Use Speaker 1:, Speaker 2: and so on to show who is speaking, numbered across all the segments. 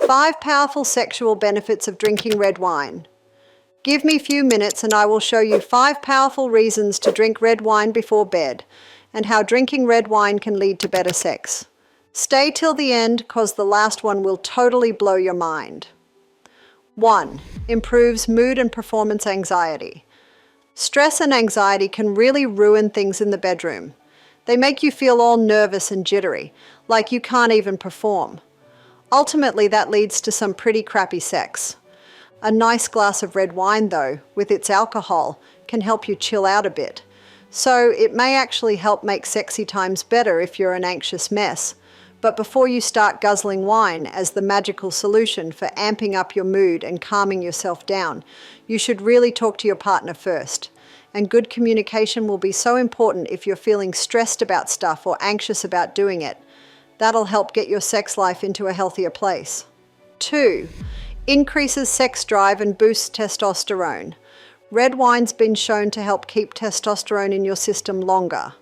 Speaker 1: 5 powerful sexual benefits of drinking red wine. Give me a few minutes and I will show you 5 powerful reasons to drink red wine before bed, and how drinking red wine can lead to better sex. Stay till the end, cause the last one will totally blow your mind. 1. Improves mood and performance anxiety. Stress and anxiety can really ruin things in the bedroom. They make you feel all nervous and jittery, like you can't even perform. Ultimately, that leads to some pretty crappy sex. A nice glass of red wine, though, with its alcohol, can help you chill out a bit. So it may actually help make sexy times better if you're an anxious mess. But before you start guzzling wine as the magical solution for amping up your mood and calming yourself down, you should really talk to your partner first. And good communication will be so important if you're feeling stressed about stuff or anxious about doing it. That'll help get your sex life into a healthier place. 2. Increases sex drive and boosts testosterone. Red wine's been shown to help keep testosterone in your system longer.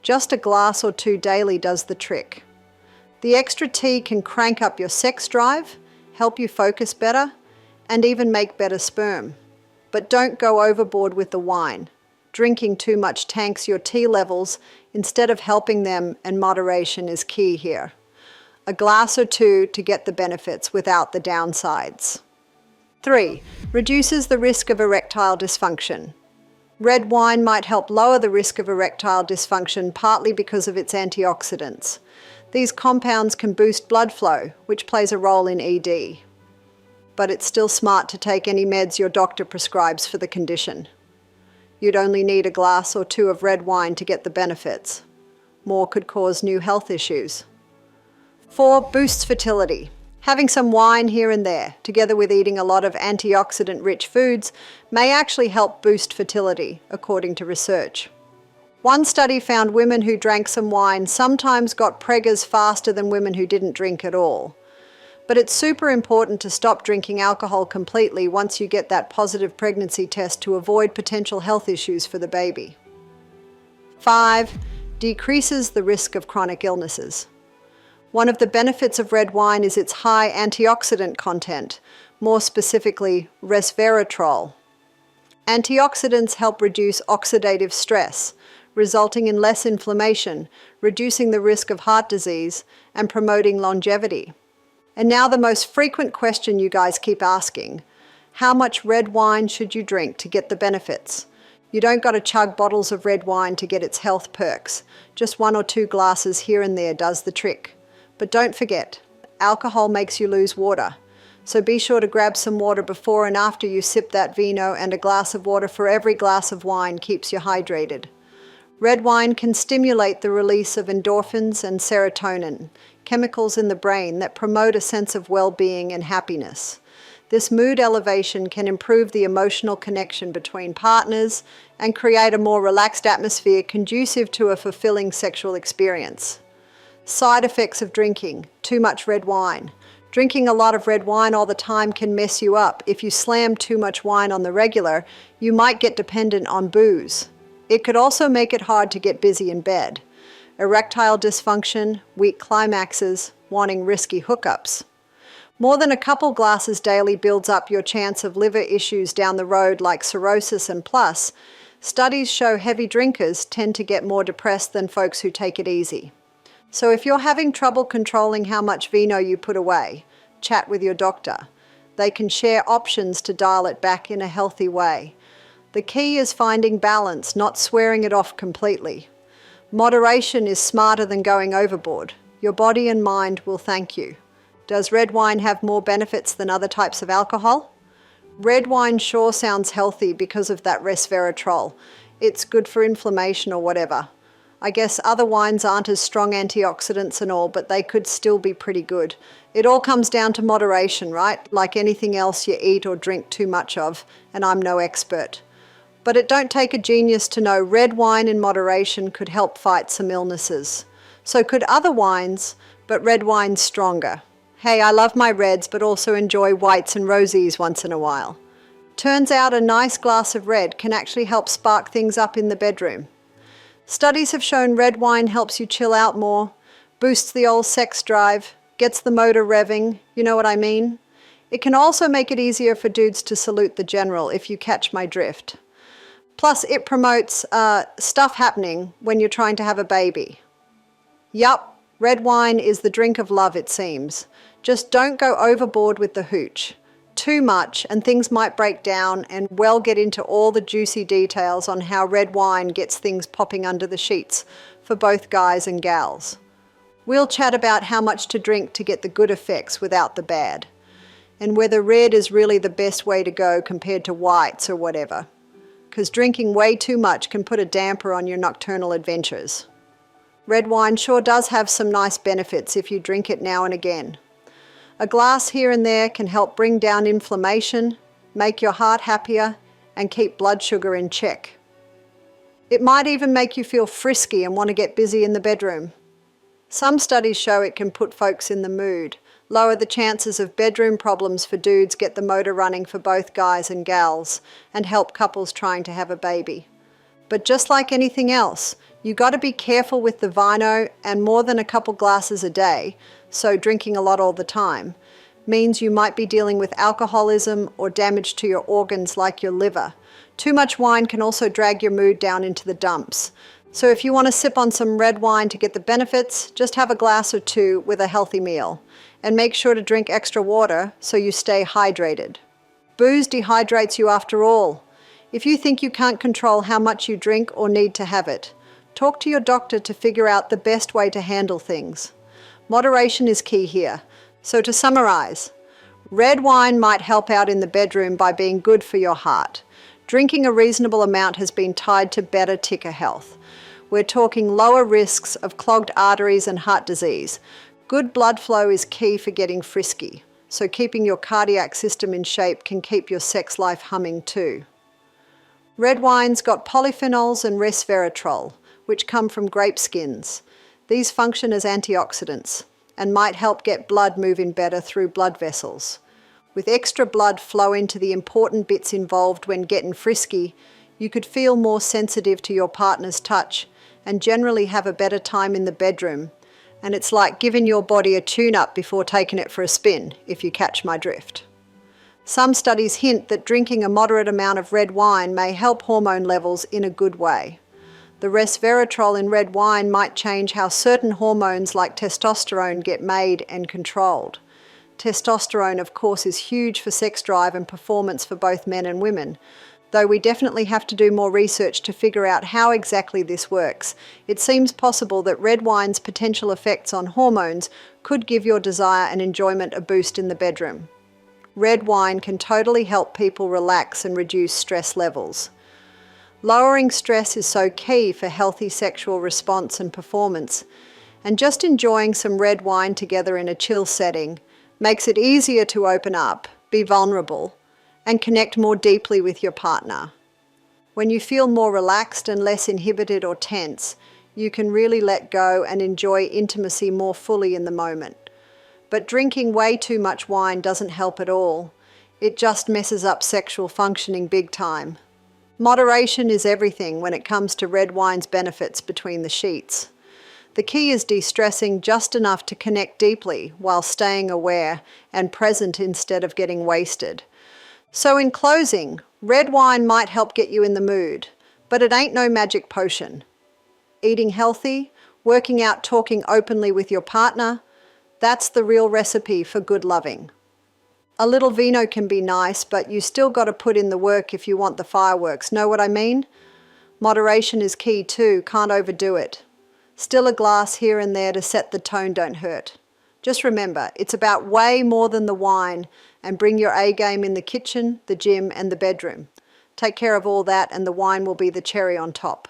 Speaker 1: Just a glass or 2 daily does the trick. The extra tea can crank up your sex drive, help you focus better, and even make better sperm. But don't go overboard with the wine. Drinking too much tanks your tea levels instead of helping them, and moderation is key here. A glass or 2 to get the benefits without the downsides. 3. Reduces the risk of erectile dysfunction. Red wine might help lower the risk of erectile dysfunction partly because of its antioxidants. These compounds can boost blood flow, which plays a role in ED. But it's still smart to take any meds your doctor prescribes for the condition. You'd only need a glass or 2 of red wine to get the benefits. More could cause new health issues. 4. Boosts fertility. Having some wine here and there, together with eating a lot of antioxidant-rich foods, may actually help boost fertility, according to research. One study found women who drank some wine sometimes got preggers faster than women who didn't drink at all. But it's super important to stop drinking alcohol completely once you get that positive pregnancy test to avoid potential health issues for the baby. 5. Decreases the risk of chronic illnesses. One of the benefits of red wine is its high antioxidant content, more specifically resveratrol. Antioxidants help reduce oxidative stress, resulting in less inflammation, reducing the risk of heart disease, and promoting longevity. And now the most frequent question you guys keep asking: how much red wine should you drink to get the benefits? You don't got to chug bottles of red wine to get its health perks. Just 1 or 2 glasses here and there does the trick. But don't forget, alcohol makes you lose water. So be sure to grab some water before and after you sip that vino, and a glass of water for every glass of wine keeps you hydrated. Red wine can stimulate the release of endorphins and serotonin, chemicals in the brain that promote a sense of well-being and happiness. This mood elevation can improve the emotional connection between partners and create a more relaxed atmosphere conducive to a fulfilling sexual experience. Side effects of drinking too much red wine. Drinking a lot of red wine all the time can mess you up. If you slam too much wine on the regular, you might get dependent on booze. It could also make it hard to get busy in bed. Erectile dysfunction, weak climaxes, wanting risky hookups. More than a couple glasses daily builds up your chance of liver issues down the road like cirrhosis, and plus, studies show heavy drinkers tend to get more depressed than folks who take it easy. So if you're having trouble controlling how much vino you put away, chat with your doctor. They can share options to dial it back in a healthy way. The key is finding balance, not swearing it off completely. Moderation is smarter than going overboard. Your body and mind will thank you. Does red wine have more benefits than other types of alcohol? Red wine sure sounds healthy because of that resveratrol. It's good for inflammation or whatever. I guess other wines aren't as strong antioxidants and all, but they could still be pretty good. It all comes down to moderation, right? Like anything else you eat or drink too much of, and I'm no expert. But it don't take a genius to know red wine in moderation could help fight some illnesses. So could other wines, but red wine's stronger. Hey, I love my reds, but also enjoy whites and rosies once in a while. Turns out a nice glass of red can actually help spark things up in the bedroom. Studies have shown red wine helps you chill out more, boosts the old sex drive, gets the motor revving, you know what I mean? It can also make it easier for dudes to salute the general, if you catch my drift. Plus, it promotes stuff happening when you're trying to have a baby. Yup, red wine is the drink of love, it seems. Just don't go overboard with the hooch. Too much and things might break down, and we'll get into all the juicy details on how red wine gets things popping under the sheets for both guys and gals. We'll chat about how much to drink to get the good effects without the bad, and whether red is really the best way to go compared to whites or whatever, because drinking way too much can put a damper on your nocturnal adventures. Red wine sure does have some nice benefits if you drink it now and again. A glass here and there can help bring down inflammation, make your heart happier, and keep blood sugar in check. It might even make you feel frisky and want to get busy in the bedroom. Some studies show it can put folks in the mood, lower the chances of bedroom problems for dudes, get the motor running for both guys and gals, and help couples trying to have a baby. But just like anything else, you got to be careful with the vino, and more than a couple glasses a day, so drinking a lot all the time, means you might be dealing with alcoholism or damage to your organs like your liver. Too much wine can also drag your mood down into the dumps. So if you want to sip on some red wine to get the benefits, just have a glass or two with a healthy meal. And make sure to drink extra water so you stay hydrated. Booze dehydrates you after all. If you think you can't control how much you drink or need to have it, talk to your doctor to figure out the best way to handle things. Moderation is key here. So to summarize, red wine might help out in the bedroom by being good for your heart. Drinking a reasonable amount has been tied to better ticker health. We're talking lower risks of clogged arteries and heart disease. Good blood flow is key for getting frisky, so keeping your cardiac system in shape can keep your sex life humming too. Red wine's got polyphenols and resveratrol, which come from grape skins. These function as antioxidants and might help get blood moving better through blood vessels. With extra blood flow into the important bits involved when getting frisky, you could feel more sensitive to your partner's touch and generally have a better time in the bedroom. And it's like giving your body a tune-up before taking it for a spin, if you catch my drift. Some studies hint that drinking a moderate amount of red wine may help hormone levels in a good way. The resveratrol in red wine might change how certain hormones like testosterone get made and controlled. Testosterone, of course, is huge for sex drive and performance for both men and women, though we definitely have to do more research to figure out how exactly this works. It seems possible that red wine's potential effects on hormones could give your desire and enjoyment a boost in the bedroom. Red wine can totally help people relax and reduce stress levels. Lowering stress is so key for healthy sexual response and performance, and just enjoying some red wine together in a chill setting makes it easier to open up, be vulnerable, and connect more deeply with your partner. When you feel more relaxed and less inhibited or tense, you can really let go and enjoy intimacy more fully in the moment. But drinking way too much wine doesn't help at all. It just messes up sexual functioning big time. Moderation is everything when it comes to red wine's benefits between the sheets. The key is de-stressing just enough to connect deeply while staying aware and present instead of getting wasted. So in closing, red wine might help get you in the mood, but it ain't no magic potion. Eating healthy, working out, talking openly with your partner, that's the real recipe for good loving. A little vino can be nice, but you still got to put in the work if you want the fireworks. Know what I mean? Moderation is key too, can't overdo it. Still a glass here and there to set the tone don't hurt. Just remember, it's about way more than the wine, and bring your A game in the kitchen, the gym, and the bedroom. Take care of all that and the wine will be the cherry on top.